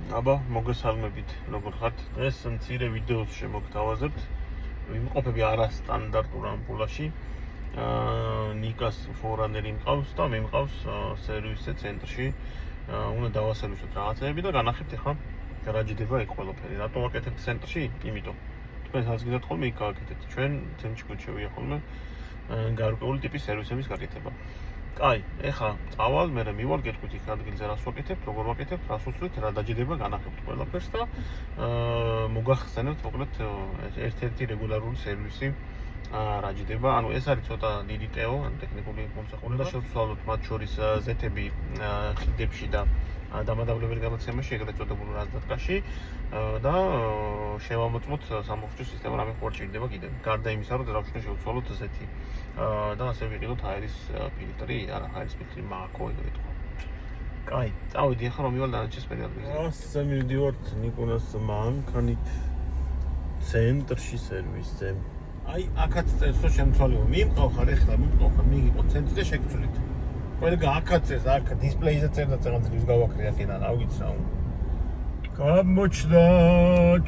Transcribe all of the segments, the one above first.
აბა, მოგესალმებით, როგორ ხართ? დღეს მცირე ვიდეოს შემოგთავაზებთ. ვიმყოფები არასტანდარტულ ამპულაში. ნიკას ფორანერი მყავს და მე მყავს სერვისზე ცენტრში. უნდა დავასერვისოთ რაღაცები და განახებთ ახლა რა ჯდება ეგ ყველაფერი. რატო ვაკეთებთ ცენტრში? იმიტომ. თქვენ საზგიდათ ხოლმე იქ გააკეთეთ. ჩვენ ცენტრში გვჩევია ხოლმე გარკვეული ტიპის სერვისების გაკეთება. Ai, ეხლა წავალ, მე მივალ გეტყვით იქ ადგილზე რას ვაკეთებთ, როგორ ვაკეთებთ, რას ვუსვით, რა დაჯდება განახებთ ყველაფერს და მოგახსენებთ მოკლედ ერთ-ერთი რეგულარული სერვისი რა ჯდება. ანუ ეს არის ცოტა დიდი ტეო, ტექნიკური მომსახურება. შევცვალოთ მათ შორის ზეთები ხიდებში და დამადავლებელი გადაცემაში, ეგრეთ წოდებულ რაზდატკაში და შევამოწმოთ სამოხჭო სისტემა, რამე ხო რჩება კიდევ. გარდა იმისა, რომ ძრავშკენ შევცვალოთ ზეთი და ასე ვიყიდოთ აერის ფილტრი, არა, აერის ფილტრი მააქო ეგრეთ ხო. კაი, წავიდი ახლა რომ მივალ დანარჩენს პერიოდზე. ასე მივდივართ ნიკონას მანქანით ცენტრში სერვისზე. Ai, აქაც წესო შემცვალიო. მიმყავ ხარ ეხლა, მიმყავ ხარ, მიიღო ცენტრზე შეგცვლით. ყველგან აქაც წეს, აქ დისპლეიზე წერდა წელს გავაკრე აქედან, რა ვიცი რა. გამოჩნდა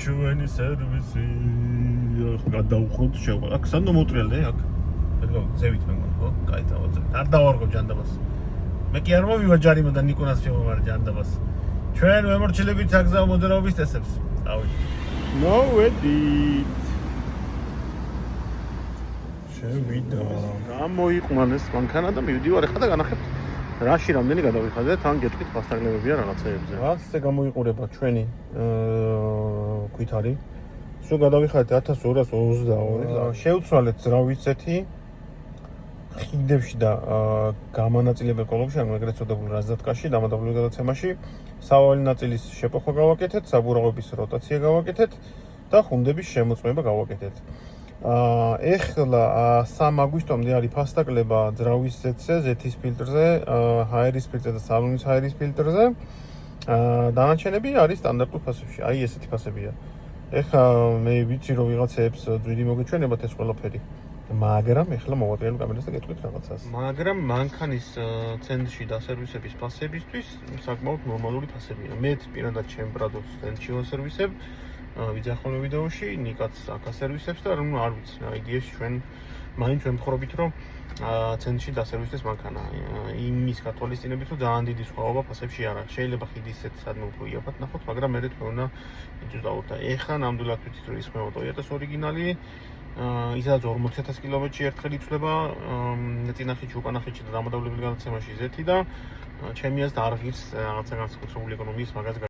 ჩვენი სერვისი. ახლა გადავუხოთ შევა. აქ სანდო მოტრიალდე აქ. ეგო ზევით მე მგონი, ხო? კაი, დავაძე. არ დავარგო ჯანდაბას. მე კი არ მოვივა ჯარიმოდან ნიკონას შევამარ ჯანდაბას. ჩვენ ვემორჩილებით აგზავ მოძრაობის წესებს. დავით. მოვედით. შევიდა. გამოიყვანეს მანქანა და მივდივარ ახლა და განახებთ რაში რამდენი გადავიხადეთ, ან გეტყვით ფასტაგლებებია რაღაცეებზე. ასე გამოიყურება ჩვენი ქვითარი. სულ გადავიხადეთ 1222. შევცვალეთ ძრავის ზეთი ხიდებში და გამანაწილებელ კოლოფში, ანუ ეგრეთ წოდებულ რაზდატკაში, დამადავლებელი გადაცემაში, სავალი ნაწილის შეპოხვა გავაკეთეთ, საბურავების როტაცია გავაკეთეთ და ხუნდების შემოწმება გავაკეთეთ. ეხლა 3 აგვისტომდე არის ფასტაკლება ძრავის ზეთზე, ზეთის ფილტრზე, ჰაერის ფილტრზე და სალონის ჰაერის ფილტრზე. დანარჩენები არის სტანდარტულ ფასებში. აი ესეთი ფასებია. ეხლა მე ვიცი რომ ვიღაცებს ძვირი მოგეჩვენებათ ეს ყველაფერი. მაგრამ ეხლა მოვატრიალებ კამერას და გეტყვით რაღაცას. მაგრამ მანქანის ცენტრში დასერვისების ფასებისთვის საკმაოდ ნორმალური ფასებია. მე პირადად ჩემ ბრადოს ცენტრში ვასერვისებ. ვიძახმე ვიდეოში, ნიკაც აკასერვისებს და რომ არ ვიცი, იდეაში ჩვენ მაინც ვემხრობით რომ ცენტრში დასერვისდეს მანქანა. იმის გათვალისწინებით რომ ძალიან დიდი სხვაობა ფასებში არ არის. შეიძლება ხიდის ზეთ სადმე უფრო იაფად ნახოთ, მაგრამ მე თქვენ უნდა იძულოთ და ეხლა ნამდვილად ვიცით რომ ის მეოთო 2000 ორიგინალი ისაც 40000 კილომეტრში ერთხელ იცვლება წინახეთში, უკანახეთში და დამადავლებელი გადაცემაში ზეთი და ჩემი აზრით არ ღირს რაღაცა განსაკუთრებული ეკონომიის მაგას